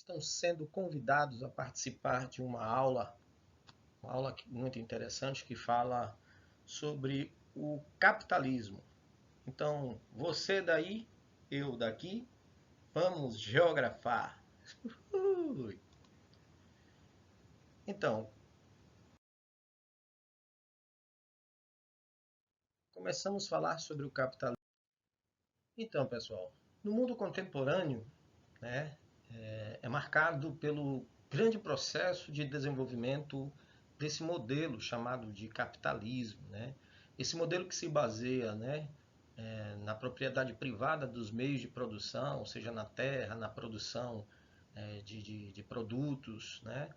estão sendo convidados a participar de uma aula muito interessante que fala sobre o capitalismo. Então, você daí, eu daqui, vamos geografar. Então, começamos a falar sobre o capitalismo. Então, pessoal, no mundo contemporâneo, né, é marcado pelo grande processo de desenvolvimento desse modelo chamado de capitalismo, né? Esse modelo que se baseia, né, na propriedade privada dos meios de produção, seja na terra, na produção de produtos, né?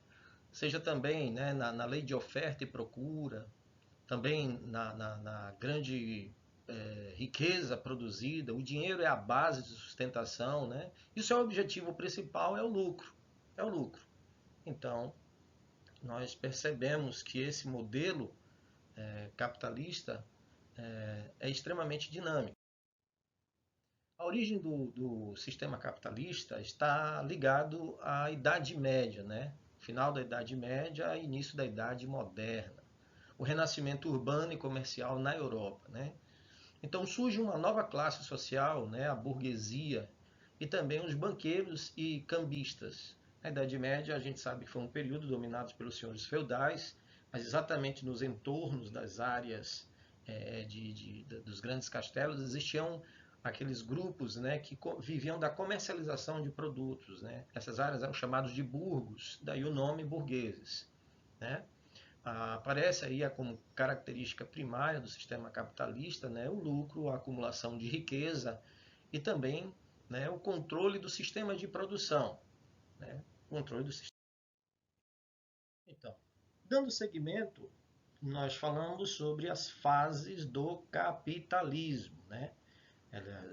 Seja também, né, na lei de oferta e procura, também na grande riqueza produzida. O dinheiro é a base de sustentação, né? E o seu objetivo principal é o lucro. É o lucro. Então, nós percebemos que esse modelo capitalista é extremamente dinâmico. A origem do sistema capitalista está ligado à Idade Média, né? Final da Idade Média e início da Idade Moderna. O renascimento urbano e comercial na Europa, né? Então surge uma nova classe social, né? A burguesia, e também os banqueiros e cambistas. Na Idade Média, a gente sabe que foi um período dominado pelos senhores feudais, mas exatamente nos entornos das áreas dos grandes castelos existiam aqueles grupos, né, que viviam da comercialização de produtos, né? Essas áreas eram chamadas de burgos, daí o nome burgueses, né? Aparece aí como característica primária do sistema capitalista, né, o lucro, a acumulação de riqueza e também, né, o controle do sistema de produção. Né, controle do sistema. Então, dando seguimento, nós falamos sobre as fases do capitalismo. Né?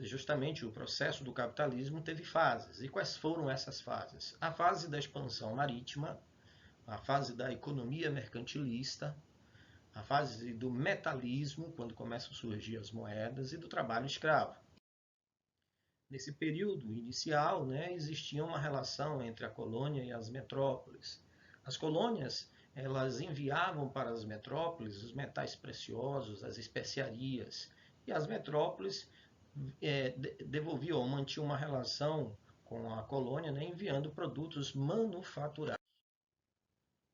Justamente o processo do capitalismo teve fases. E quais foram essas fases? A fase da expansão marítima, a fase da economia mercantilista, a fase do metalismo, quando começam a surgir as moedas, e do trabalho escravo. Nesse período inicial, né, existia uma relação entre a colônia e as metrópoles. As colônias elas enviavam para as metrópoles os metais preciosos, as especiarias, e as metrópoles devolviam, mantinham uma relação com a colônia, né, enviando produtos manufaturados.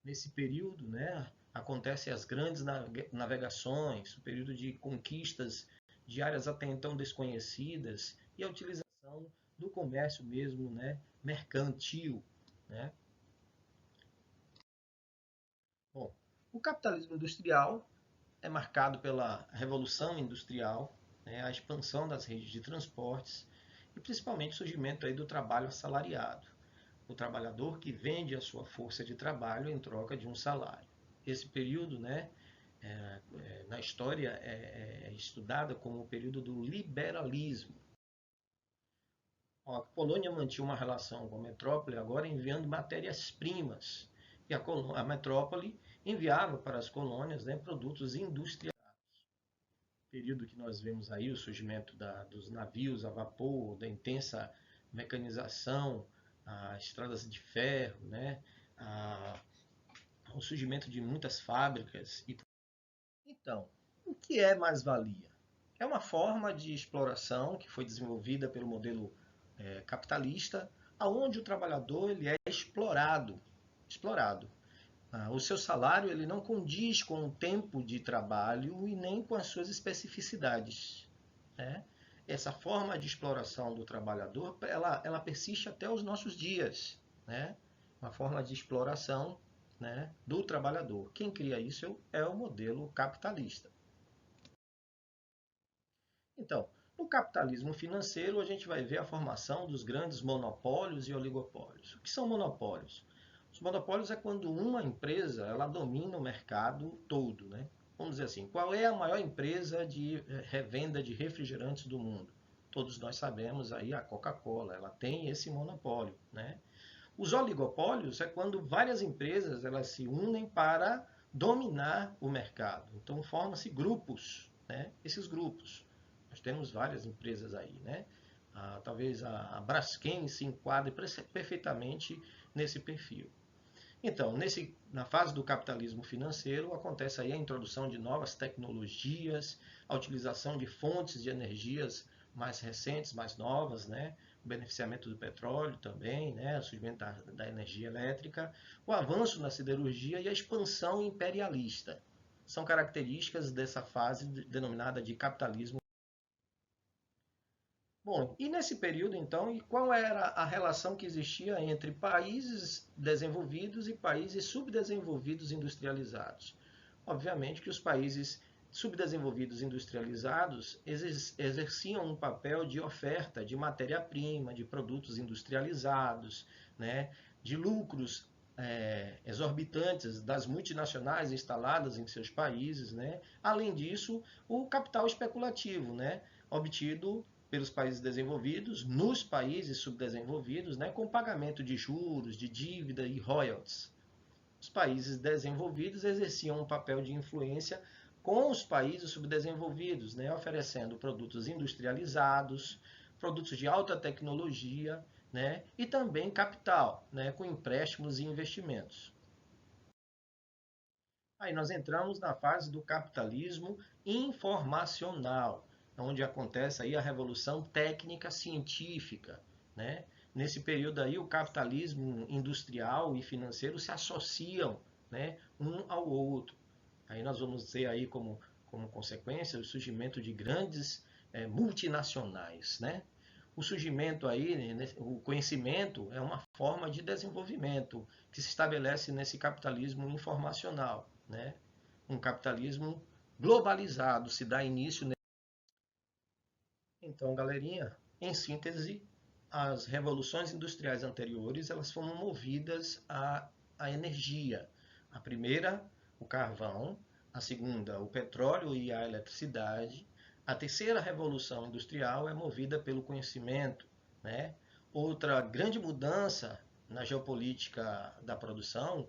Nesse período, né, acontecem as grandes navegações, o período de conquistas de áreas até então desconhecidas e a utilização do comércio mesmo, né, mercantil. Né? Bom, o capitalismo industrial é marcado pela revolução industrial, né, a expansão das redes de transportes e principalmente o surgimento aí do trabalho assalariado. O trabalhador que vende a sua força de trabalho em troca de um salário. Esse período, né, na história, é estudado como o período do liberalismo. A Polônia mantinha uma relação com a metrópole, agora enviando matérias-primas. E a metrópole enviava para as colônias, né, produtos industriais. Período que nós vemos aí o surgimento dos navios a vapor, da intensa mecanização, as estradas de ferro, né? O surgimento de muitas fábricas. Então, o que é mais-valia? É uma forma de exploração que foi desenvolvida pelo modelo capitalista, aonde o trabalhador ele é explorado. O seu salário ele não condiz com o tempo de trabalho e nem com as suas especificidades. Né? Essa forma de exploração do trabalhador ela persiste até os nossos dias. Né? Uma forma de exploração, né, do trabalhador. Quem cria isso é o modelo capitalista. Então, no capitalismo financeiro, a gente vai ver a formação dos grandes monopólios e oligopólios. O que são monopólios? Os monopólios é quando uma empresa ela domina o mercado todo. Né? Vamos dizer assim, qual é a maior empresa de revenda de refrigerantes do mundo? Todos nós sabemos aí a Coca-Cola, ela tem esse monopólio. Né? Os oligopólios é quando várias empresas elas se unem para dominar o mercado. Então formam-se grupos. Né? Esses grupos nós temos várias empresas aí, né? Talvez a Braskem se enquadre perfeitamente nesse perfil. Então, na fase do capitalismo financeiro, acontece aí a introdução de novas tecnologias, a utilização de fontes de energias mais recentes, mais novas, né? O beneficiamento do petróleo também, né? O surgimento da energia elétrica, o avanço na siderurgia e a expansão imperialista. São características dessa fase denominada de capitalismo. Bom, e nesse período, então, e qual era a relação que existia entre países desenvolvidos e países subdesenvolvidos industrializados? Obviamente que os países subdesenvolvidos industrializados exerciam um papel de oferta de matéria-prima, de produtos industrializados, né, de lucros exorbitantes das multinacionais instaladas em seus países, né? Além disso, o capital especulativo, né, obtido pelos países desenvolvidos, nos países subdesenvolvidos, né, com pagamento de juros, de dívida e royalties. Os países desenvolvidos exerciam um papel de influência com os países subdesenvolvidos, né, oferecendo produtos industrializados, produtos de alta tecnologia, né, e também capital, né, com empréstimos e investimentos. Aí nós entramos na fase do capitalismo informacional, onde acontece aí a revolução técnica científica, né? Nesse período aí o capitalismo industrial e financeiro se associam, né, um ao outro. Aí nós vamos ter aí como consequência o surgimento de grandes multinacionais, né? O surgimento aí, o conhecimento é uma forma de desenvolvimento que se estabelece nesse capitalismo informacional, né? Um capitalismo globalizado se dá início. Então, galerinha, em síntese, as revoluções industriais anteriores elas foram movidas à energia. A primeira, o carvão; a segunda, o petróleo e a eletricidade; a terceira revolução industrial é movida pelo conhecimento, né? Outra grande mudança na geopolítica da produção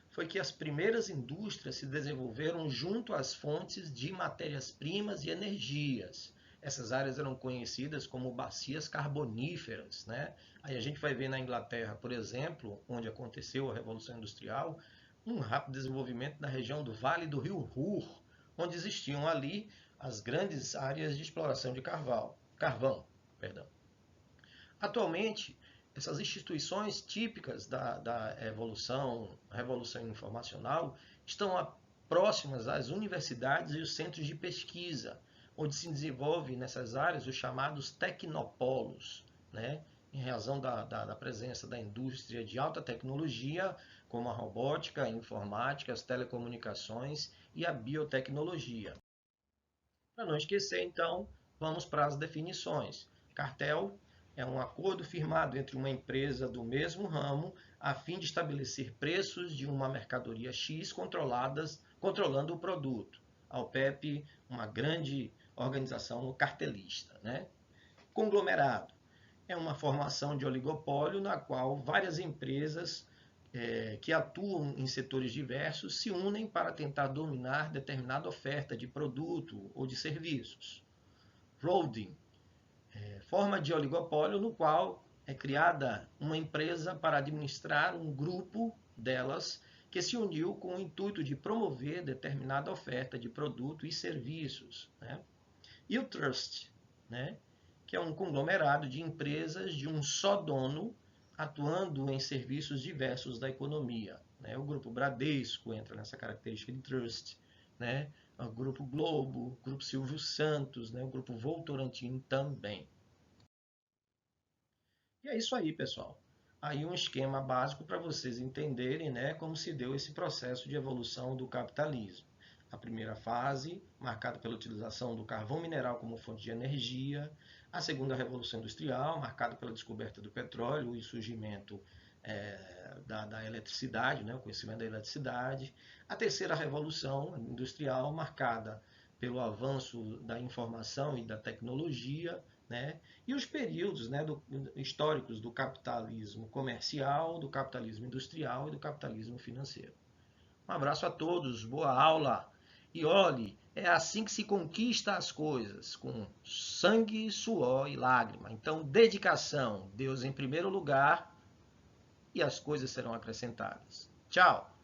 foi que as primeiras indústrias se desenvolveram junto às fontes de matérias-primas e energias. Essas áreas eram conhecidas como bacias carboníferas, né? Aí a gente vai ver na Inglaterra, por exemplo, onde aconteceu a Revolução Industrial, um rápido desenvolvimento na região do Vale do Rio Ruhr, onde existiam ali as grandes áreas de exploração de carvão. Perdão. Atualmente, essas instituições típicas da revolução informacional, estão próximas às universidades e os centros de pesquisa, onde se desenvolve nessas áreas os chamados tecnopolos, né? Em razão da presença da indústria de alta tecnologia, como a robótica, a informática, as telecomunicações e a biotecnologia. Para não esquecer, então, vamos para as definições. Cartel é um acordo firmado entre uma empresa do mesmo ramo a fim de estabelecer preços de uma mercadoria X controlando o produto. A OPEP, uma grande organização cartelista, né? Conglomerado é uma formação de oligopólio na qual várias empresas que atuam em setores diversos se unem para tentar dominar determinada oferta de produto ou de serviços. Holding, forma de oligopólio no qual é criada uma empresa para administrar um grupo delas que se uniu com o intuito de promover determinada oferta de produto e serviços, né? E o trust, né? Que é um conglomerado de empresas de um só dono atuando em serviços diversos da economia, né? O Grupo Bradesco entra nessa característica de trust, né? O Grupo Globo, o Grupo Silvio Santos, né? O Grupo Votorantim também. E é isso aí, pessoal. Aí um esquema básico para vocês entenderem, né, como se deu esse processo de evolução do capitalismo. A primeira fase, marcada pela utilização do carvão mineral como fonte de energia. A segunda revolução industrial, marcada pela descoberta do petróleo e surgimento da eletricidade, né, o conhecimento da eletricidade. A terceira revolução industrial, marcada pelo avanço da informação e da tecnologia, né? E os períodos, né, históricos do capitalismo comercial, do capitalismo industrial e do capitalismo financeiro. Um abraço a todos, boa aula! E olhe, é assim que se conquista as coisas, com sangue, suor e lágrima. Então, dedicação, Deus em primeiro lugar, e as coisas serão acrescentadas. Tchau!